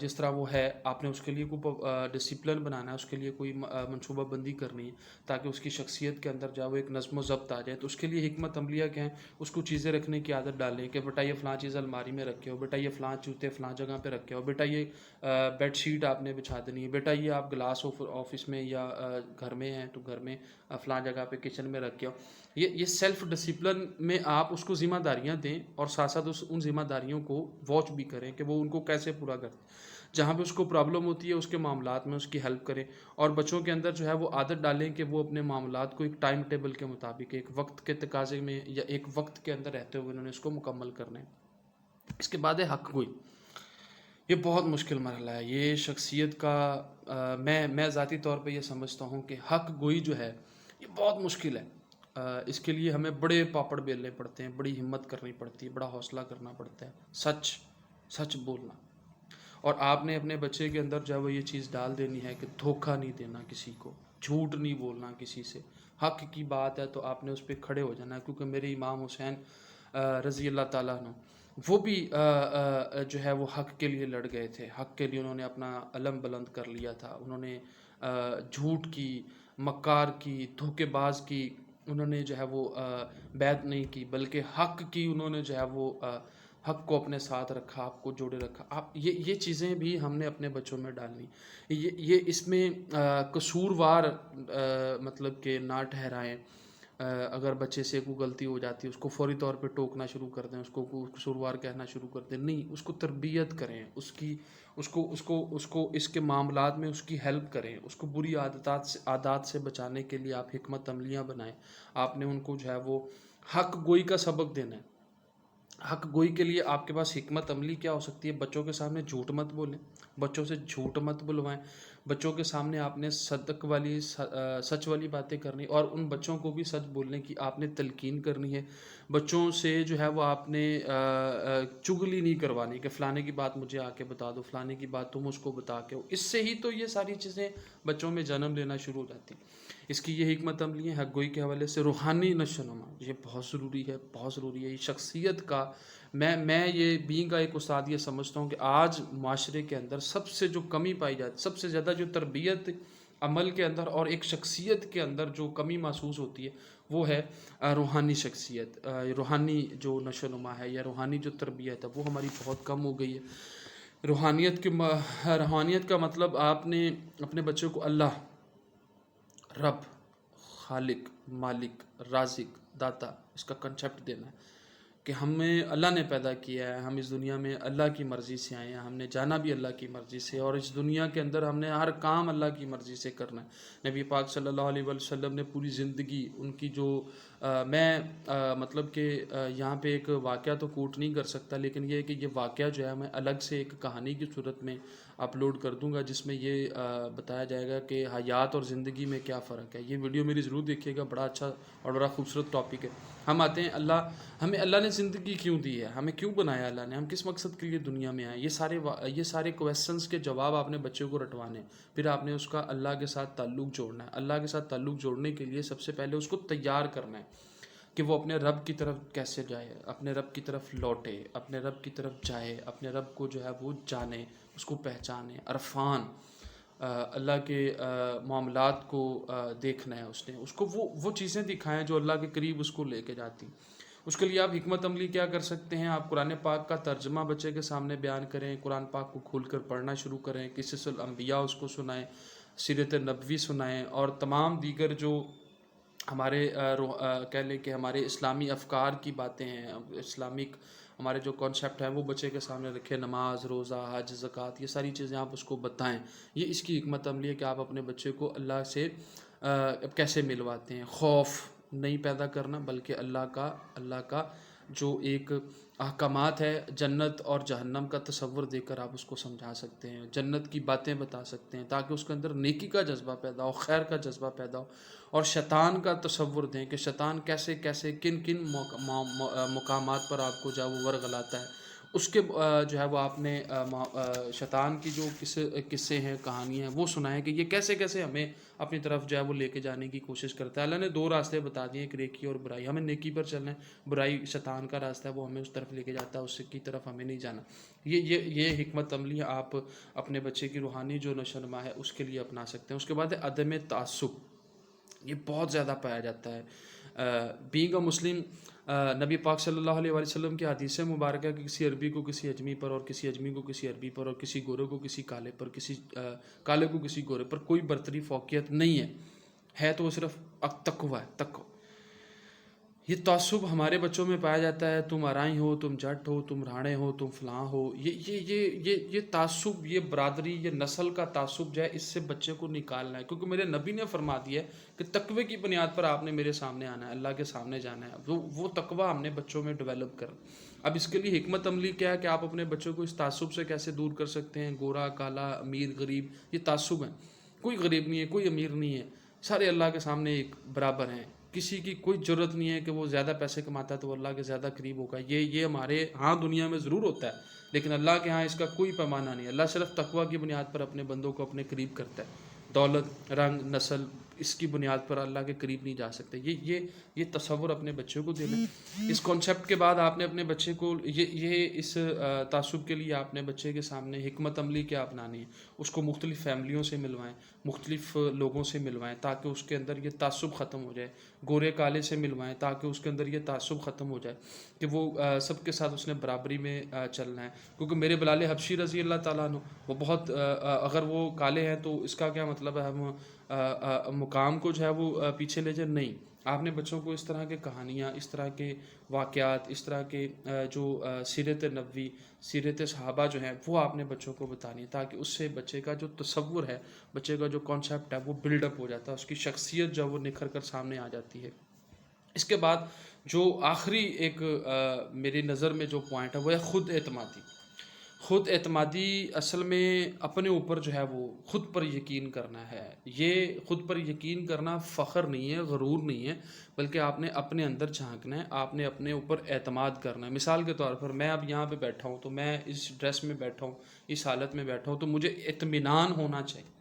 جس طرح وہ ہے آپ نے اس کے لیے کوئی ڈسپلن بنانا ہے، اس کے لیے کوئی منصوبہ بندی کرنی ہے تاکہ اس کی شخصیت کے اندر جب وہ ایک نظم و ضبط آ جائے. تو اس کے لیے حکمت عملیہ کیا ہے؟ اس کو چیزیں رکھنے کی عادت ڈالیں کہ بیٹا یہ فلاں چیز الماری میں رکھے ہو، بیٹا یہ فلاں جوتے فلاں جگہ پہ رکھے ہو، بیٹا یہ بیڈ شیٹ آپ نے بچھا دینی ہے، بیٹا یہ آپ گلاس آفس میں یا گھر میں ہیں تو گھر میں فلاں جگہ پہ کچن میں رکھے ہو. یہ سیلف ڈسپلن میں آپ اس کو ذمہ داریاں دیں اور ساتھ ساتھ ان ذمہ داریوں کو واچ بھی کریں کہ وہ ان کو کیسے پورا کرتے. جہاں پہ اس کو پرابلم ہوتی ہے اس کے معاملات میں اس کی ہیلپ کریں، اور بچوں کے اندر جو ہے وہ عادت ڈالیں کہ وہ اپنے معاملات کو ایک ٹائم ٹیبل کے مطابق ایک وقت کے تقاضے میں یا ایک وقت کے اندر رہتے ہوئے انہوں نے اس کو مکمل کرنا ہے. اس کے بعد ہے حق گوئی. یہ بہت مشکل مرحلہ ہے. یہ شخصیت کا میں ذاتی طور پہ یہ سمجھتا ہوں کہ حق گوئی جو ہے یہ بہت مشکل ہے. اس کے لیے ہمیں بڑے پاپڑ بیلنے پڑتے ہیں، بڑی ہمت کرنی پڑتی ہے، بڑا حوصلہ کرنا پڑتا ہے. سچ بولنا. اور آپ نے اپنے بچے کے اندر جب وہ یہ چیز ڈال دینی ہے کہ دھوکہ نہیں دینا کسی کو، جھوٹ نہیں بولنا کسی سے. حق کی بات ہے تو آپ نے اس پہ کھڑے ہو جانا ہے، کیونکہ میرے امام حسین رضی اللہ تعالیٰ عنہ وہ بھی جو ہے وہ حق کے لیے لڑ گئے تھے. حق کے لیے انہوں نے اپنا علم بلند کر لیا تھا. انہوں نے جھوٹ کی، مکار کی، دھوکے باز کی انہوں نے جو ہے وہ بیعت نہیں کی، بلکہ حق کی انہوں نے جو ہے وہ حق کو اپنے ساتھ رکھا، آپ کو جوڑے رکھا. آپ یہ چیزیں بھی ہم نے اپنے بچوں میں ڈالنی. یہ اس میں قصوروار مطلب کہ نہ ٹھہرائیں. اگر بچے سے کوئی غلطی ہو جاتی ہے اس کو فوری طور پہ ٹوکنا شروع کر دیں، اس کو قصوروار کہنا شروع کر دیں. نہیں، اس کو تربیت کریں، اس کو اس کے معاملات میں اس کی ہیلپ کریں، اس کو بری عادات سے بچانے کے لیے آپ حکمت عملیاں بنائیں. آپ نے ان کو جو ہے وہ حق گوئی کا سبق دینا ہے. حق گوئی کے لیے آپ کے پاس حکمت عملی کیا ہو سکتی ہے؟ بچوں کے سامنے جھوٹ مت بولیں، بچوں سے جھوٹ مت بلوائیں. بچوں کے سامنے آپ نے سچ والی باتیں کرنی، اور ان بچوں کو بھی سچ بولنے کی آپ نے تلقین کرنی ہے. بچوں سے جو ہے وہ آپ نے چغلی نہیں کروانی کہ فلانے کی بات مجھے آ کے بتا دو، فلانے کی بات تم اس کو بتا کے ہو. اس سے ہی تو یہ ساری چیزیں بچوں میں جنم لینا شروع ہو جاتی. اس کی یہ حکمت عملی ہے. حق گوئی کے حوالے سے روحانی نشو و نما یہ بہت ضروری ہے، بہت ضروری ہے. یہ شخصیت کا میں یہ بینگ کا ایک استاد یہ سمجھتا ہوں کہ آج معاشرے کے اندر سب سے جو کمی پائی جاتی، سب سے زیادہ جو تربیت عمل کے اندر اور ایک شخصیت کے اندر جو کمی محسوس ہوتی ہے وہ ہے روحانی شخصیت. روحانی جو نشو و نما ہے یا روحانی جو تربیت ہے وہ ہماری بہت کم ہو گئی ہے. روحانیت کا مطلب آپ نے اپنے بچوں کو اللہ، رب، خالق، مالک، رازق، داتا اس کا کنسیپٹ دینا ہے کہ ہمیں اللہ نے پیدا کیا ہے، ہم اس دنیا میں اللہ کی مرضی سے آئے ہیں، ہم نے جانا بھی اللہ کی مرضی سے، اور اس دنیا کے اندر ہم نے ہر کام اللہ کی مرضی سے کرنا ہے. نبی پاک صلی اللہ علیہ وسلم نے پوری زندگی ان کی جو میں مطلب کہ یہاں پہ ایک واقعہ تو کوٹ نہیں کر سکتا، لیکن یہ ہے کہ یہ واقعہ جو ہے میں الگ سے ایک کہانی کی صورت میں اپلوڈ کر دوں گا جس میں یہ بتایا جائے گا کہ حیات اور زندگی میں کیا فرق ہے. یہ ویڈیو میری ضرور دیکھیے گا، بڑا اچھا اور بڑا خوبصورت ٹاپک ہے. ہم آتے ہیں ہمیں اللہ نے زندگی کیوں دی ہے، ہمیں کیوں بنایا اللہ نے، ہم کس مقصد کے لیے دنیا میں آئے. یہ سارے کویسچنس کے جواب آپ نے بچے کو رٹوانے، پھر آپ نے اس کا اللہ کے ساتھ تعلق جوڑنا ہے. اللہ کے ساتھ تعلق جوڑنے کے لیے سب سے پہلے اس کو تیار کرنا ہے کہ وہ اپنے رب کی طرف کیسے جائے، اپنے رب کی طرف لوٹے، اپنے رب کی طرف جائے، اپنے رب کو جو ہے وہ جانے، اس کو پہچانے. عرفان اللہ کے معاملات کو دیکھنا ہے. اس کو وہ چیزیں دکھائیں جو اللہ کے قریب اس کو لے کے جاتی. اس کے لیے آپ حکمت عملی کیا کر سکتے ہیں؟ آپ قرآن پاک کا ترجمہ بچے کے سامنے بیان کریں، قرآن پاک کو کھول کر پڑھنا شروع کریں، قصص الانبیاء اس کو سنائیں، سیرت نبوی سنائیں، اور تمام دیگر جو ہمارے کہہ لیں کہ ہمارے اسلامی افکار کی باتیں ہیں، اسلامک ہمارے جو کانسیپٹ ہیں وہ بچے کے سامنے رکھیں. نماز، روزہ، حج، زکوٰۃ، یہ ساری چیزیں آپ اس کو بتائیں. یہ اس کی حکمت عملی ہے کہ آپ اپنے بچے کو اللہ سے کیسے ملواتے ہیں. خوف نہیں پیدا کرنا، بلکہ اللہ کا جو ایک احکامات ہے، جنت اور جہنم کا تصور دے کر آپ اس کو سمجھا سکتے ہیں، جنت کی باتیں بتا سکتے ہیں تاکہ اس کے اندر نیکی کا جذبہ پیدا ہو، خیر کا جذبہ پیدا ہو. اور شیطان کا تصور دیں کہ شیطان کیسے کن مقامات پر آپ کو جب وہ ورغلاتا ہے، اس کے جو ہے وہ آپ نے شیطان کی جو قصے ہیں، کہانیاں ہیں وہ سنائیں کہ یہ کیسے کیسے ہمیں اپنی طرف جو ہے وہ لے کے جانے کی کوشش کرتا ہے۔ اللہ نے 2 راستے بتا دیے، ایک نیکی اور برائی، ہمیں نیکی پر چلنا ہے، برائی شیطان کا راستہ ہے، وہ ہمیں اس طرف لے کے جاتا ہے، اس کی طرف ہمیں نہیں جانا۔ یہ حکمت عملی آپ اپنے بچے کی روحانی جو نشو و نما ہے اس کے لیے اپنا سکتے ہیں۔ اس کے بعد ہے عدم تعصب، یہ بہت زیادہ پایا جاتا ہے۔ بینگ اے مسلم، نبی پاک صلی اللہ علیہ وآلہ وسلم کی حدیث مبارکہ کہ کسی عربی کو کسی اجمی پر، اور کسی اجمی کو کسی عربی پر، اور کسی گورے کو کسی کالے پر، کسی کالے کو کسی گورے پر کوئی برتری فوقیت نہیں ہے تو وہ صرف تقوی ہے، تقوی۔ یہ تعصب ہمارے بچوں میں پایا جاتا ہے، تم ارائی ہو، تم جٹ ہو، تم راڑے ہو، تم فلاں ہو، یہ تعصب، یہ برادری، یہ نسل کا تعصب جو ہے اس سے بچے کو نکالنا ہے، کیونکہ میرے نبی نے فرما دیا ہے کہ تقوی کی بنیاد پر آپ نے میرے سامنے آنا ہے، اللہ کے سامنے جانا ہے، وہ تقوی ہم نے بچوں میں ڈیولپ کرنا۔ اب اس کے لیے حکمت عملی کیا ہے کہ آپ اپنے بچوں کو اس تعصب سے کیسے دور کر سکتے ہیں۔ گورا، کالا، امیر، غریب، یہ تعصب ہیں، کوئی غریب نہیں ہے، کوئی امیر نہیں ہے، سارے اللہ کے سامنے ایک برابر ہیں۔ کسی کی کوئی ضرورت نہیں ہے کہ وہ زیادہ پیسے کماتا ہے تو وہ اللہ کے زیادہ قریب ہوگا، یہ ہمارے ہاں دنیا میں ضرور ہوتا ہے، لیکن اللہ کے ہاں اس کا کوئی پیمانہ نہیں ہے۔ اللہ صرف تقوی کی بنیاد پر اپنے بندوں کو اپنے قریب کرتا ہے، دولت، رنگ، نسل، اس کی بنیاد پر اللہ کے قریب نہیں جا سکتے۔ یہ تصور اپنے بچوں کو دینا ہے۔ اس کانسیپٹ کے بعد آپ نے اپنے بچے کو اس تعصب کے لیے آپ نے بچے کے سامنے حکمت عملی کیا اپنانی ہے، اس کو مختلف فیملیوں سے ملوائیں، مختلف لوگوں سے ملوائیں تاکہ اس کے اندر یہ تعصب ختم ہو جائے، گورے کالے سے ملوائیں تاکہ اس کے اندر یہ تعصب ختم ہو جائے کہ وہ سب کے ساتھ اس نے برابری میں چلنا ہے۔ کیونکہ میرے بلال حبشی رضی اللہ تعالیٰ عنہ وہ بہت اگر وہ کالے ہیں تو اس کا کیا مطلب ہے ہم مقام کو جو ہے وہ پیچھے لے جائیں؟ نہیں، آپ نے بچوں کو اس طرح کے کہانیاں، اس طرح کے واقعات، اس طرح کے جو سیرت نبوی، سیرت صحابہ جو ہیں وہ آپ نے بچوں کو بتانی ہے تاکہ اس سے بچے کا جو تصور ہے، بچے کا جو کانسیپٹ ہے وہ بلڈ اپ ہو جاتا ہے، اس کی شخصیت جو وہ نکھر کر سامنے آ جاتی ہے۔ اس کے بعد جو آخری ایک میری نظر میں جو پوائنٹ ہے وہ ہے خود اعتمادی۔ خود اعتمادی اصل میں اپنے اوپر جو ہے وہ خود پر یقین کرنا ہے۔ یہ خود پر یقین کرنا فخر نہیں ہے، غرور نہیں ہے، بلکہ آپ نے اپنے اندر جھانکنا ہے، آپ نے اپنے اوپر اعتماد کرنا ہے۔ مثال کے طور پر میں اب یہاں پہ بیٹھا ہوں تو میں اس ڈریس میں بیٹھا ہوں، اس حالت میں بیٹھا ہوں تو مجھے اطمینان ہونا چاہیے۔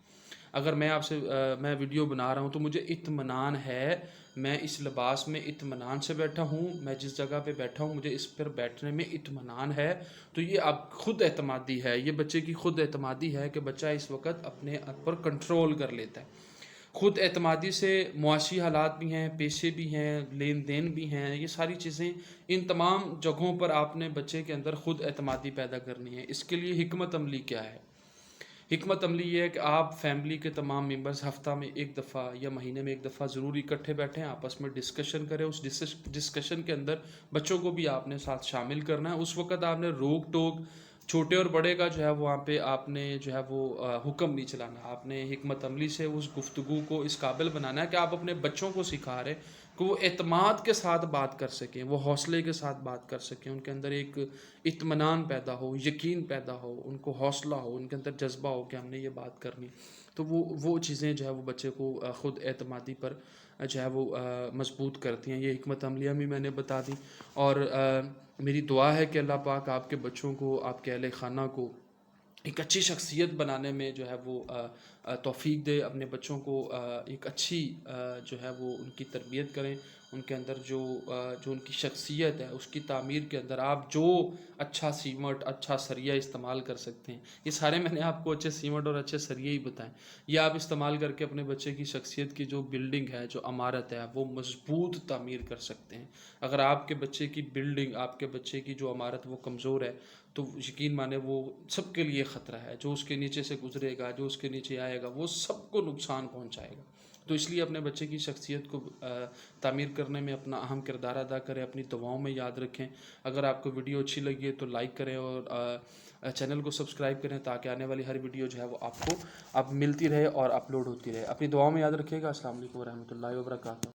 اگر میں آپ سے میں ویڈیو بنا رہا ہوں تو مجھے اطمینان ہے، میں اس لباس میں اطمینان سے بیٹھا ہوں، میں جس جگہ پہ بیٹھا ہوں مجھے اس پر بیٹھنے میں اطمینان ہے، تو یہ اب خود اعتمادی ہے، یہ بچے کی خود اعتمادی ہے کہ بچہ اس وقت اپنے آپ پر کنٹرول کر لیتا ہے۔ خود اعتمادی سے معاشی حالات بھی ہیں، پیشے بھی ہیں، لین دین بھی ہیں، یہ ساری چیزیں، ان تمام جگہوں پر آپ نے بچے کے اندر خود اعتمادی پیدا کرنی ہے۔ اس کے لیے حکمت عملی کیا ہے؟ حکمت عملی یہ ہے کہ آپ فیملی کے تمام ممبرز ہفتہ میں ایک دفعہ یا مہینے میں ایک دفعہ ضرور اکٹھے بیٹھیں، آپس میں ڈسکشن کریں، اس ڈسکشن کے اندر بچوں کو بھی آپ نے ساتھ شامل کرنا ہے۔ اس وقت آپ نے روک ٹوک چھوٹے اور بڑے کا جو ہے وہاں پہ آپ نے جو ہے وہ حکم نہیں چلانا، آپ نے حکمت عملی سے اس گفتگو کو اس قابل بنانا ہے کہ آپ اپنے بچوں کو سکھا رہے کہ وہ اعتماد کے ساتھ بات کر سکیں، وہ حوصلے کے ساتھ بات کر سکیں، ان کے اندر ایک اطمینان پیدا ہو، یقین پیدا ہو، ان کو حوصلہ ہو، ان کے اندر جذبہ ہو کہ ہم نے یہ بات کرنی۔ تو وہ چیزیں جو ہے وہ بچے کو خود اعتمادی پر جو ہے وہ مضبوط کرتی ہیں۔ یہ حکمت عملیاں بھی میں نے بتا دی، اور میری دعا ہے کہ اللہ پاک آپ کے بچوں کو، آپ کے اہل خانہ کو ایک اچھی شخصیت بنانے میں جو ہے وہ توفیق دے، اپنے بچوں کو ایک اچھی جو ہے وہ ان کی تربیت کریں، ان کے اندر جو ان کی شخصیت ہے اس کی تعمیر کے اندر آپ جو اچھا سیمٹ، اچھا سریہ استعمال کر سکتے ہیں، یہ سارے میں نے آپ کو اچھے سیمٹ اور اچھے سریے ہی بتائیں، یہ آپ استعمال کر کے اپنے بچے کی شخصیت کی جو بلڈنگ ہے، جو عمارت ہے، وہ مضبوط تعمیر کر سکتے ہیں۔ اگر آپ کے بچے کی بلڈنگ، آپ کے بچے کی جو عمارت وہ کمزور ہے تو یقین مانے وہ سب کے لیے خطرہ ہے، جو اس کے نیچے سے گزرے گا، جو اس کے نیچے آئے گا وہ سب کو نقصان پہنچائے گا۔ تو اس لیے اپنے بچے کی شخصیت کو تعمیر کرنے میں اپنا اہم کردار ادا کریں، اپنی دعاؤں میں یاد رکھیں۔ اگر آپ کو ویڈیو اچھی لگی ہے تو لائک کریں اور چینل کو سبسکرائب کریں تاکہ آنے والی ہر ویڈیو جو ہے وہ آپ کو اب ملتی رہے اور اپلوڈ ہوتی رہے۔ اپنی دعاؤں میں یاد رکھیے گا۔ السلام علیکم ورحمۃ اللہ وبرکاتہ۔